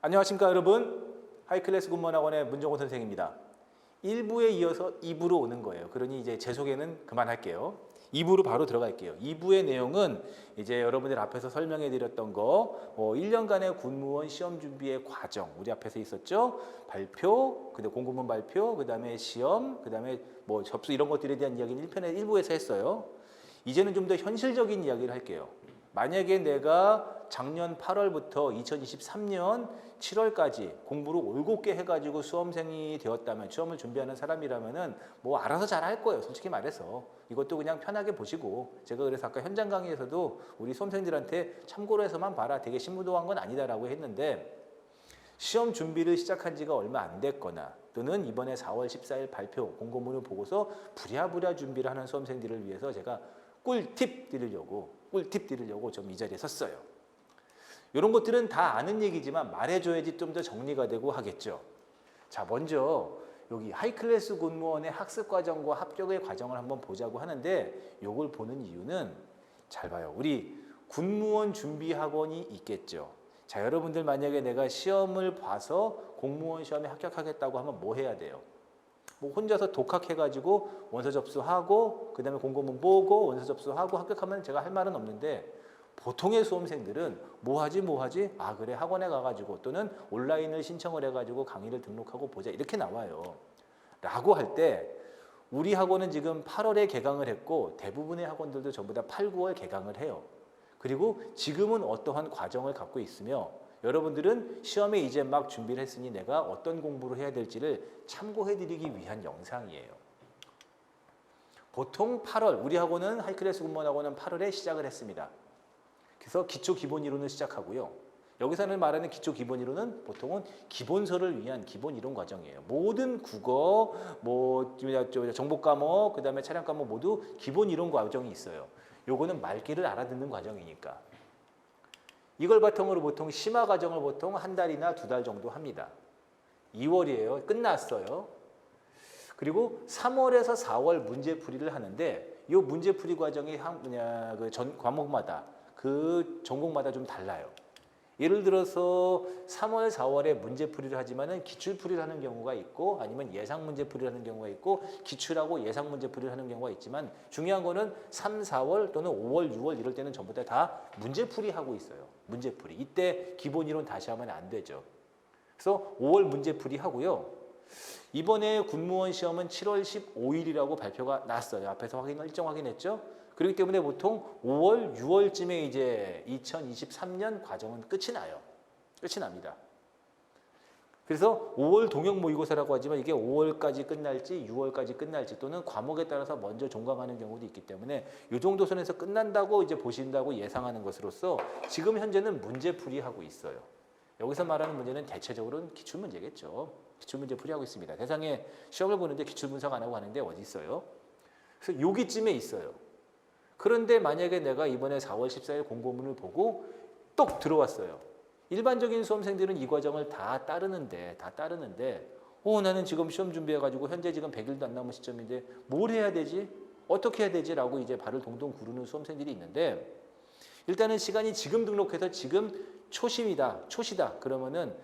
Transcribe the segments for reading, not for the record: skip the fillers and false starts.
안녕하십니까 여러분. 하이클래스 군문학원의 문정호 선생입니다. 1부에 이어서 2부로 오는 거예요. 그러니 이제 제 소개는 그만할게요. 2부로 바로 들어갈게요. 2부의 내용은 이제 여러분들 앞에서 설명해 드렸던 거 1년간의 군무원 시험 준비의 과정 우리 앞에서 있었죠. 발표, 근데 공고문 발표, 그 다음에 시험, 그 다음에 뭐 접수 이런 것들에 대한 이야기는 1편에 1부에서 했어요. 이제는 좀 더 현실적인 이야기를 할게요. 만약에 내가 작년 8월부터 2023년 7월까지 공부를 올곧게 해가지고 수험생이 되었다면, 시험을 준비하는 사람이라면은 뭐 알아서 잘 할 거예요. 솔직히 말해서. 이것도 그냥 편하게 보시고, 제가 그래서 아까 현장 강의에서도 우리 수험생들한테 참고로 해서만 봐라. 되게 신무도한 건 아니다라고 했는데, 시험 준비를 시작한 지가 얼마 안 됐거나 또는 이번에 4월 14일 발표 공고문을 보고서 부랴부랴 준비를 하는 수험생들을 위해서 제가 꿀팁 드리려고 좀 이 자리에 섰어요. 이런 것들은 다 아는 얘기지만 말해줘야지 좀 더 정리가 되고 하겠죠. 자, 먼저 여기 하이클래스 군무원의 학습과정과 합격의 과정을 한번 보자고 하는데, 이걸 보는 이유는 잘 봐요. 우리 군무원 준비학원이 있겠죠. 자, 여러분들 만약에 내가 시험을 봐서 공무원 시험에 합격하겠다고 하면 뭐 해야 돼요? 뭐 혼자서 독학해가지고 원서 접수하고 그 다음에 공고문 보고 원서 접수하고 합격하면 제가 할 말은 없는데, 보통의 수험생들은 뭐 하지? 아 그래, 학원에 가가지고 또는 온라인을 신청을 해가지고 강의를 등록하고 보자 이렇게 나와요. 라고 할 때 우리 학원은 지금 8월에 개강을 했고 대부분의 학원들도 전부 다 8, 9월 개강을 해요. 그리고 지금은 어떠한 과정을 갖고 있으며, 여러분들은 시험에 이제 막 준비를 했으니 내가 어떤 공부를 해야 될지를 참고해드리기 위한 영상이에요. 보통 8월, 우리 학원은 하이클래스 군무원학원은 8월에 시작을 했습니다. 그래서 기초 기본 이론을 시작하고요. 여기서는 말하는 기초 기본 이론은 보통은 기본서를 위한 기본 이론 과정이에요. 모든 국어, 뭐 정보 과목, 그 다음에 차량 과목 모두 기본 이론 과정이 있어요. 요거는 말귀를 알아듣는 과정이니까. 이걸 바탕으로 보통 심화 과정을 보통 한 달이나 두 달 정도 합니다. 2월이에요. 끝났어요. 그리고 3월에서 4월 문제풀이를 하는데, 이 문제풀이 과정이 전 과목마다 그 전공마다 좀 달라요. 예를 들어서 3월, 4월에 문제풀이를 하지만은 기출풀이를 하는 경우가 있고, 아니면 예상 문제풀이를 하는 경우가 있고, 기출하고 예상 문제풀이를 하는 경우가 있지만, 중요한 거는 3, 4월 또는 5월, 6월 이럴 때는 전부 다 문제풀이 하고 있어요. 문제풀이. 이때 기본 이론 다시 하면 안 되죠. 그래서 5월 문제풀이 하고요. 이번에 군무원 시험은 7월 15일이라고 발표가 났어요. 앞에서 일정 확인했죠? 그렇기 때문에 보통 5월, 6월쯤에 이제 2023년 과정은 끝이 나요. 끝이 납니다. 그래서 5월 동형 모의고사라고 하지만 이게 5월까지 끝날지 6월까지 끝날지 또는 과목에 따라서 먼저 종강하는 경우도 있기 때문에 이 정도 선에서 끝난다고 이제 보신다고 예상하는 것으로서 지금 현재는 문제풀이하고 있어요. 여기서 말하는 문제는 대체적으로는 기출문제겠죠. 기출문제 풀이하고 있습니다. 세상에 시험을 보는데 기출분석 안 하고 하는데 어디 있어요? 그래서 여기쯤에 있어요. 그런데 만약에 내가 이번에 4월 14일 공고문을 보고 똑 들어왔어요. 일반적인 수험생들은 이 과정을 다 따르는데 나는 지금 시험 준비해가지고 현재 지금 100일도 안 남은 시점인데 뭘 해야 되지? 어떻게 해야 되지? 라고 이제 발을 동동 구르는 수험생들이 있는데, 일단은 시간이 지금 등록해서 지금 초시다. 그러면은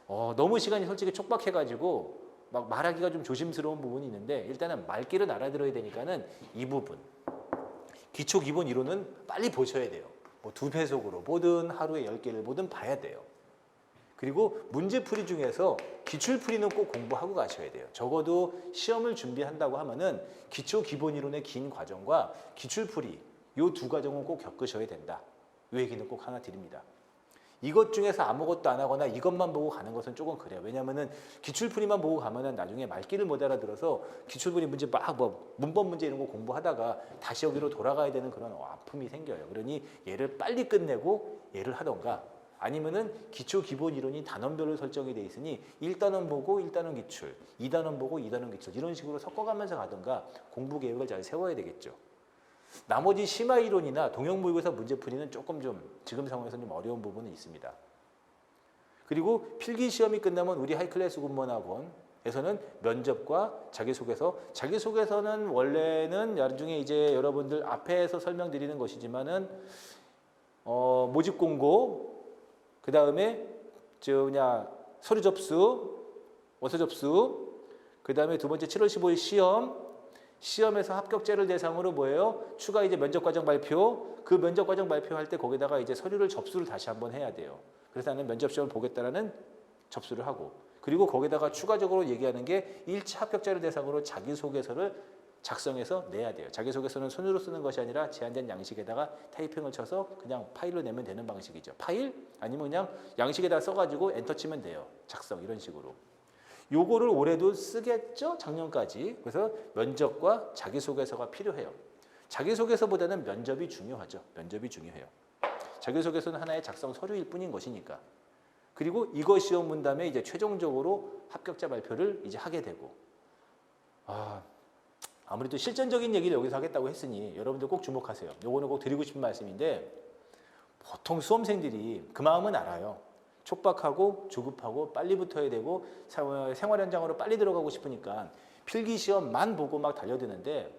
너무 시간이 솔직히 촉박해가지고 막 말하기가 좀 조심스러운 부분이 있는데, 일단은 말귀를 알아들어야 되니까는 이 부분. 기초 기본 이론은 빨리 보셔야 돼요. 뭐 2배속으로 보든 하루에 10개를 보든 봐야 돼요. 그리고 문제풀이 중에서 기출풀이는 꼭 공부하고 가셔야 돼요. 적어도 시험을 준비한다고 하면은 기초 기본 이론의 긴 과정과 기출풀이 이 두 과정은 꼭 겪으셔야 된다. 이 얘기는 꼭 하나 드립니다. 이것 중에서 아무것도 안 하거나 이것만 보고 가는 것은 조금 그래요. 왜냐하면은 기출풀이만 보고 가면은 나중에 말귀를 못 알아들어서 기출풀이 문제 막 문법 문제 이런 거 공부하다가 다시 여기로 돌아가야 되는 그런 아픔이 생겨요. 그러니 얘를 빨리 끝내고 얘를 하던가, 아니면은 기초 기본 이론이 단원별로 설정이 돼 있으니 1단원 보고 1단원 기출, 2단원 보고 2단원 기출 이런 식으로 섞어가면서 가던가 공부 계획을 잘 세워야 되겠죠. 나머지 심화 이론이나 동형 모의고사 문제풀이는 조금 좀 지금 상황에서는 좀 어려운 부분은 있습니다. 그리고 필기 시험이 끝나면 우리 하이클래스 군무원학원에서는 면접과 자기소개서는 원래는 나중에 이제 여러분들 앞에서 설명드리는 것이지만은 모집 공고, 그 다음에 서류 접수, 원서 접수, 그 다음에 두 번째 7월 15일 시험에서 합격자를 대상으로 뭐예요? 추가 이제 면접 과정 발표, 그 면접 과정 발표할 때 거기다가 이제 서류를 접수를 다시 한번 해야 돼요. 그래서 나는 면접 시험을 보겠다라는 접수를 하고, 그리고 거기다가 추가적으로 얘기하는 게 1차 합격자를 대상으로 자기소개서를 작성해서 내야 돼요. 자기소개서는 손으로 쓰는 것이 아니라 제한된 양식에다가 타이핑을 쳐서 그냥 파일로 내면 되는 방식이죠. 파일? 아니면 그냥 양식에다 써가지고 엔터 치면 돼요. 작성 이런 식으로. 요거를 올해도 쓰겠죠? 작년까지. 그래서 면접과 자기소개서가 필요해요. 자기소개서보다는 면접이 중요하죠. 면접이 중요해요. 자기소개서는 하나의 작성 서류일 뿐인 것이니까. 그리고 이거 시험 본 다음에 이제 최종적으로 합격자 발표를 이제 하게 되고. 아무래도 실전적인 얘기를 여기서 하겠다고 했으니 여러분들 꼭 주목하세요. 요거는 꼭 드리고 싶은 말씀인데, 보통 수험생들이 그 마음은 알아요. 촉박하고 조급하고 빨리 붙어야 되고 생활 현장으로 빨리 들어가고 싶으니까 필기 시험만 보고 막 달려드는데,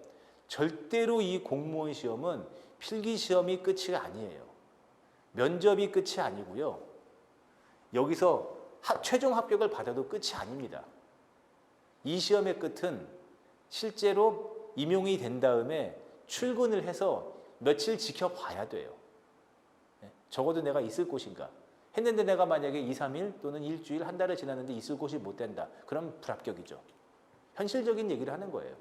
절대로 이 공무원 시험은 필기 시험이 끝이 아니에요. 면접이 끝이 아니고요. 여기서 최종 합격을 받아도 끝이 아닙니다. 이 시험의 끝은 실제로 임용이 된 다음에 출근을 해서 며칠 지켜봐야 돼요. 적어도 내가 있을 곳인가. 했는데 내가 만약에 2, 3일 또는 일주일, 한 달을 지났는데 있을 곳이 못 된다. 그럼 불합격이죠. 현실적인 얘기를 하는 거예요.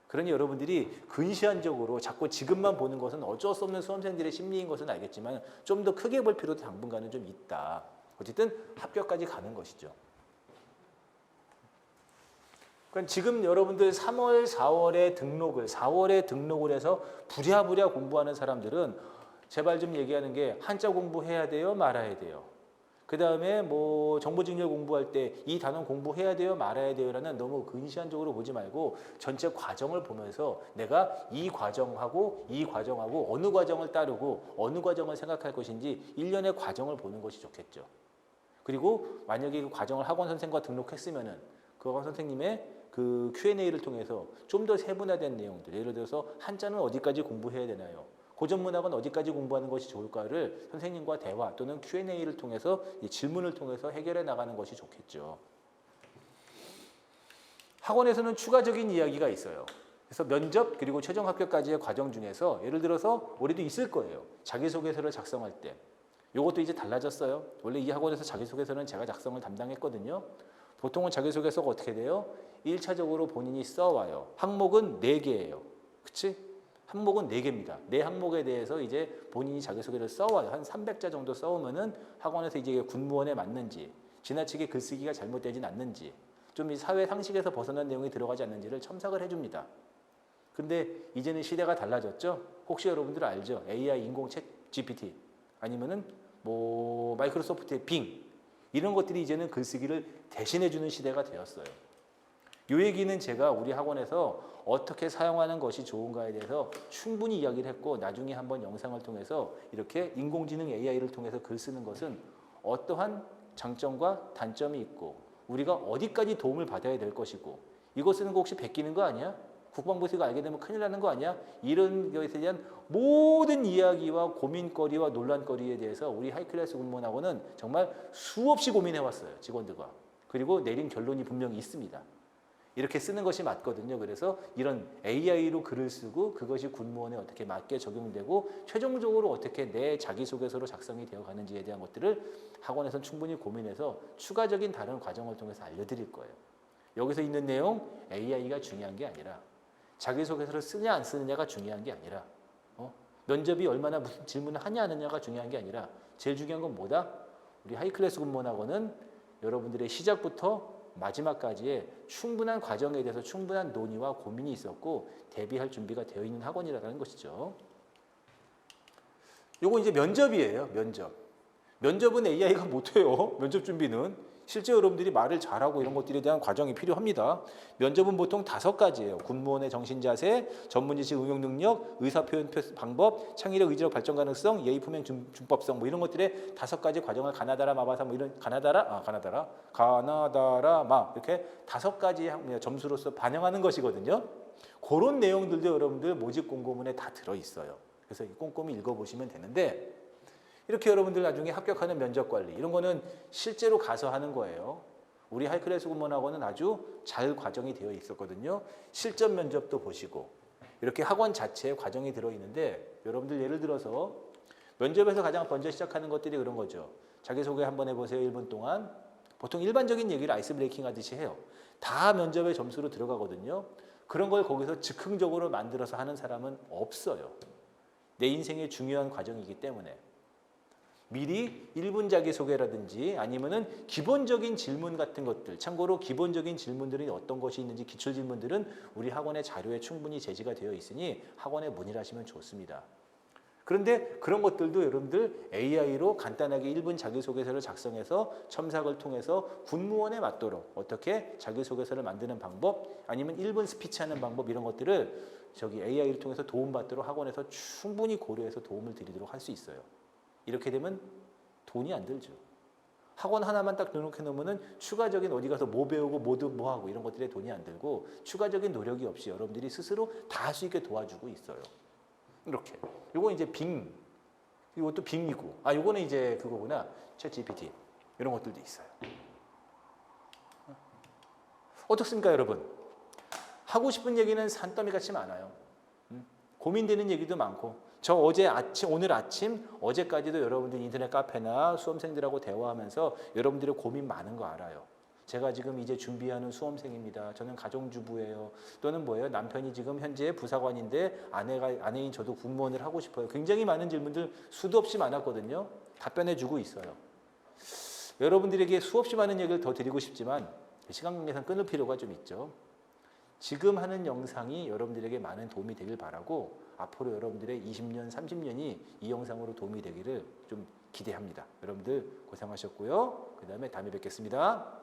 그러니 여러분들이 근시안적으로 자꾸 지금만 보는 것은 어쩔 수 없는 수험생들의 심리인 것은 알겠지만 좀 더 크게 볼 필요도 당분간은 좀 있다. 어쨌든 합격까지 가는 것이죠. 그러니까 지금 여러분들 3월, 4월에 등록을 해서 부랴부랴 공부하는 사람들은 제발 좀 얘기하는 게 한자 공부해야 돼요, 말아야 돼요. 그 다음에 뭐 정보직렬 공부할 때 이 단원 공부해야 돼요, 말아야 돼요라는 너무 근시안적으로 보지 말고 전체 과정을 보면서 내가 이 과정하고 어느 과정을 따르고 어느 과정을 생각할 것인지 1년의 과정을 보는 것이 좋겠죠. 그리고 만약에 그 과정을 학원 선생과 등록했으면은 그 학원 선생님의 그 Q&A를 통해서 좀 더 세분화된 내용들, 예를 들어서 한자는 어디까지 공부해야 되나요? 고전문학은 어디까지 공부하는 것이 좋을까를 선생님과 대화 또는 Q&A를 통해서 질문을 통해서 해결해 나가는 것이 좋겠죠. 학원에서는 추가적인 이야기가 있어요. 그래서 면접 그리고 최종 합격까지의 과정 중에서 예를 들어서 올해도 있을 거예요. 자기소개서를 작성할 때. 이것도 이제 달라졌어요. 원래 이 학원에서 자기소개서는 제가 작성을 담당했거든요. 보통은 자기소개서가 어떻게 돼요? 1차적으로 본인이 써와요. 항목은 4개예요. 그치? 항목은 4개입니다. 4항목에 대해서 이제 본인이 자기소개를 써와요. 한 300자 정도 써오면은 학원에서 이제 군무원에 맞는지, 지나치게 글쓰기가 잘못되진 않는지, 좀 이 사회 상식에서 벗어난 내용이 들어가지 않는지를 첨삭을 해줍니다. 근데 이제는 시대가 달라졌죠? 혹시 여러분들 알죠? AI 인공 챗 GPT 아니면은 뭐 마이크로소프트의 빙 이런 것들이 이제는 글쓰기를 대신해주는 시대가 되었어요. 이 얘기는 제가 우리 학원에서 어떻게 사용하는 것이 좋은가에 대해서 충분히 이야기를 했고 나중에 한번 영상을 통해서 이렇게 인공지능 AI를 통해서 글 쓰는 것은 어떠한 장점과 단점이 있고 우리가 어디까지 도움을 받아야 될 것이고 이거 쓰는 거 혹시 베끼는 거 아니야? 국방부에서 알게 되면 큰일 나는 거 아니야? 이런 것에 대한 모든 이야기와 고민거리와 논란거리에 대해서 우리 하이클래스 공무원학원은 정말 수없이 고민해왔어요. 직원들과. 그리고 내린 결론이 분명히 있습니다. 이렇게 쓰는 것이 맞거든요. 그래서 이런 AI로 글을 쓰고 그것이 군무원에 어떻게 맞게 적용되고 최종적으로 어떻게 내 자기소개서로 작성이 되어 가는지에 대한 것들을 학원에서 충분히 고민해서 추가적인 다른 과정을 통해서 알려드릴 거예요. 여기서 있는 내용 AI가 중요한 게 아니라 자기소개서를 쓰냐 안 쓰느냐가 중요한 게 아니라 면접이 얼마나 무슨 질문을 하냐 안 하냐가 중요한 게 아니라 제일 중요한 건 뭐다? 우리 하이클래스 군무원학원은 여러분들의 시작부터 마지막까지의 충분한 과정에 대해서 충분한 논의와 고민이 있었고 대비할 준비가 되어 있는 학원이라는 것이죠. 요거 이제 면접이에요. 면접은 AI가 못해요. 면접 준비는. 실제 여러분들이 말을 잘하고 이런 것들에 대한 과정이 필요합니다. 면접은 보통 5가지예요. 군무원의 정신자세, 전문지식 응용 능력, 의사표현 방법, 창의력, 의지력 발전 가능성, 예의 품행 준법성 뭐 이런 것들의 5가지 과정을 가나다라 마바사 뭐 이런 가나다라 마 이렇게 5가지 점수로서 반영하는 것이거든요. 그런 내용들도 여러분들 모집 공고문에 다 들어 있어요. 그래서 꼼꼼히 읽어보시면 되는데 이렇게 여러분들 나중에 합격하는 면접 관리 이런 거는 실제로 가서 하는 거예요. 우리 하이클래스 공무원학원은 아주 잘 과정이 되어 있었거든요. 실전 면접도 보시고 이렇게 학원 자체에 과정이 들어있는데 여러분들 예를 들어서 면접에서 가장 먼저 시작하는 것들이 그런 거죠. 자기소개 한번 해보세요. 1분 동안. 보통 일반적인 얘기를 아이스 브레이킹 하듯이 해요. 다 면접의 점수로 들어가거든요. 그런 걸 거기서 즉흥적으로 만들어서 하는 사람은 없어요. 내 인생의 중요한 과정이기 때문에. 미리 1분 자기소개라든지 아니면은 기본적인 질문 같은 것들, 참고로 기본적인 질문들이 어떤 것이 있는지 기출 질문들은 우리 학원의 자료에 충분히 제시가 되어 있으니 학원에 문의를 하시면 좋습니다. 그런데 그런 것들도 여러분들 AI로 간단하게 1분 자기소개서를 작성해서 첨삭을 통해서 군무원에 맞도록 어떻게 자기소개서를 만드는 방법 아니면 1분 스피치하는 방법 이런 것들을 AI를 통해서 도움받도록 학원에서 충분히 고려해서 도움을 드리도록 할 수 있어요. 이렇게 되면 돈이 안 들죠. 학원 하나만 딱 등록해 놓으면은 추가적인 어디 가서 뭐 배우고 뭐 하고 이런 것들에 돈이 안 들고 추가적인 노력이 없이 여러분들이 스스로 다 할 수 있게 도와주고 있어요. 이렇게. 요거 이제 빙. 이것도 빙이고. 아, 요거는 이제 그거구나. 챗 GPT. 이런 것들도 있어요. 어떻습니까, 여러분? 하고 싶은 얘기는 산더미 같이 많아요. 고민되는 얘기도 많고. 저 오늘 아침, 어제까지도 여러분들 인터넷 카페나 수험생들하고 대화하면서 여러분들의 고민 많은 거 알아요. 제가 지금 이제 준비하는 수험생입니다. 저는 가정주부예요. 또는 뭐예요? 남편이 지금 현재 부사관인데 아내인 저도 군무원을 하고 싶어요. 굉장히 많은 질문들 수도 없이 많았거든요. 답변해주고 있어요. 여러분들에게 수없이 많은 얘기를 더 드리고 싶지만 시간 관계상 끊을 필요가 좀 있죠. 지금 하는 영상이 여러분들에게 많은 도움이 되길 바라고 앞으로 여러분들의 20년, 30년이 이 영상으로 도움이 되기를 좀 기대합니다. 여러분들 고생하셨고요. 그 다음에 다음에 뵙겠습니다.